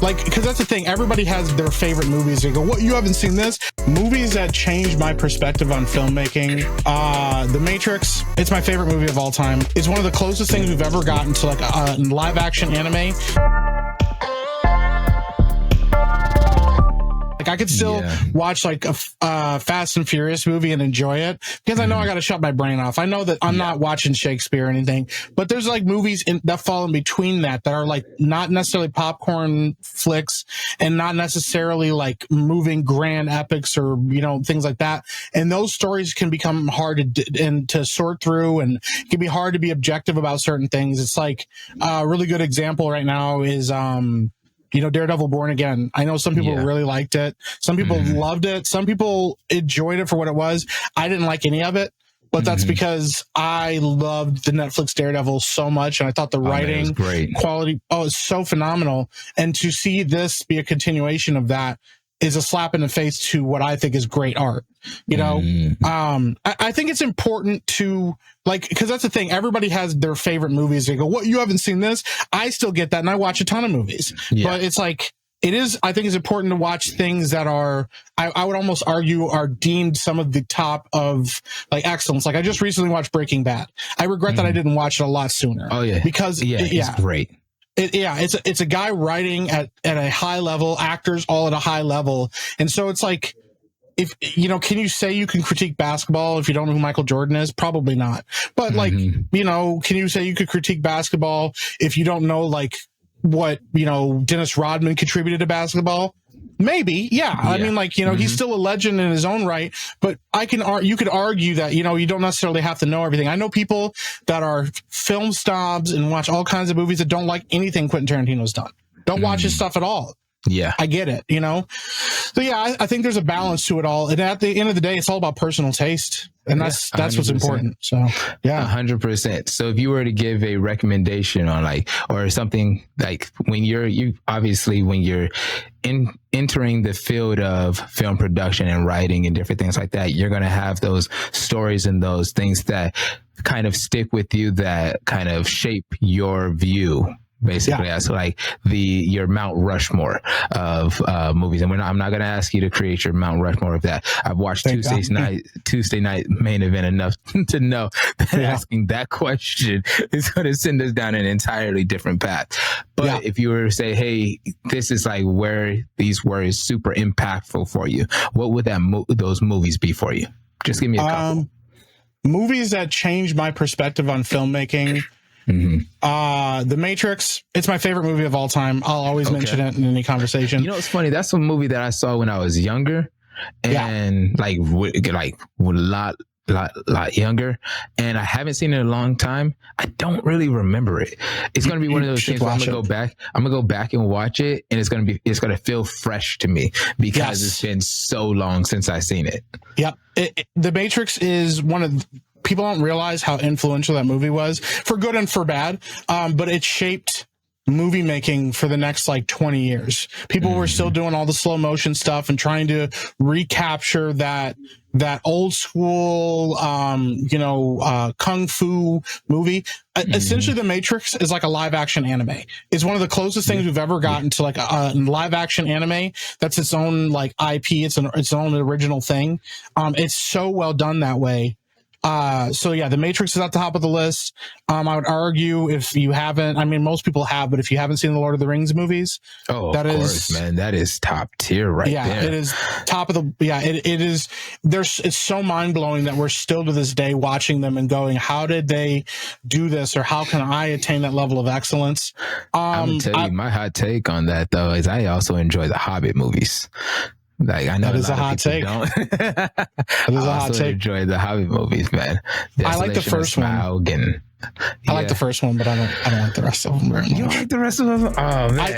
like, because that's the thing. Everybody has their favorite movies. They go, "What? You haven't seen this?" Movies that changed my perspective on filmmaking. The Matrix. It's my favorite movie of all time. It's one of the closest things we've ever gotten to like a live action anime. Like I could still watch like a Fast and Furious movie and enjoy it because I know I got to shut my brain off. I know that I'm not watching Shakespeare or anything, but there's like movies that fall in between that are like not necessarily popcorn flicks and not necessarily like moving grand epics or, you know, things like that. And those stories can become hard to sort through, and it can be hard to be objective about certain things. It's like a really good example right now is, you know, Daredevil Born Again. I know some people really liked it. Some people loved it. Some people enjoyed it for what it was. I didn't like any of it, but that's because I loved the Netflix Daredevil so much. And I thought the writing quality, it's so phenomenal. And to see this be a continuation of that is a slap in the face to what I think is great art. You know, I think it's important to like, because that's the thing. Everybody has their favorite movies. They go, "What? You haven't seen this?" I still get that, and I watch a ton of movies. But it's like it is. I think it's important to watch things that are. I would almost argue are deemed some of the top of like excellence. Like I just recently watched Breaking Bad. I regret that I didn't watch it a lot sooner. Oh yeah, because it's great. It's a guy writing at a high level, actors all at a high level, and so it's like. If you know, can you say you can critique basketball if you don't know who Michael Jordan is? Probably not. But like, you know, can you say you could critique basketball if you don't know like what, you know, Dennis Rodman contributed to basketball? Maybe. Yeah. I mean, like, you know, he's still a legend in his own right, but you could argue that, you know, you don't necessarily have to know everything. I know people that are film snobs and watch all kinds of movies that don't like anything Quentin Tarantino's done. Don't watch his stuff at all. Yeah. I get it, you know? So yeah, I think there's a balance to it all. And at the end of the day, it's all about personal taste. And that's what's important. So yeah. 100%. So if you were to give a recommendation on like, or something like when you're entering the field of film production and writing and different things like that, you're going to have those stories and those things that kind of stick with you, that kind of shape your view. Basically, as like your Mount Rushmore of movies, and I'm not going to ask you to create your Mount Rushmore of that. I've watched Tuesday night main event enough to know that asking that question is going to send us down an entirely different path. But if you were to say, "Hey, this is like where these were super impactful for you," what would those movies be for you? Just give me a couple. Movies that changed my perspective on filmmaking. The Matrix. It's my favorite movie of all time. I'll always mention it in any conversation. You know, it's funny. That's a movie that I saw when I was younger, and like a lot younger, and I haven't seen it in a long time. I don't really remember it. It's gonna be one of those things where I'm gonna go back and watch it, and it's gonna feel fresh to me because it's been so long since I've seen it. Yep. The Matrix is one of. People don't realize how influential that movie was, for good and for bad. But it shaped movie making for the next like 20 years. People were still doing all the slow motion stuff and trying to recapture that old school, kung fu movie. Essentially, The Matrix is like a live action anime. It's one of the closest things we've ever gotten to like a live action anime that's its own like IP. It's its own original thing. It's so well done that way. So yeah, The Matrix is at the top of the list. I would argue if you haven't, I mean, most people have, but if you haven't seen the Lord of the Rings movies, of course, man, that is top tier there. Yeah, it is top of the, it is, it's so mind blowing that we're still to this day watching them and going, how did they do this? Or how can I attain that level of excellence? I'm gonna tell you my hot take on that though, is I also enjoy the Hobbit movies. Like I know that is a hot take. That is a hot take. I enjoy the Hobbit movies, man. I like the first one. I like the first one, but I don't like the rest of them very much. You don't like the rest of them? Oh man.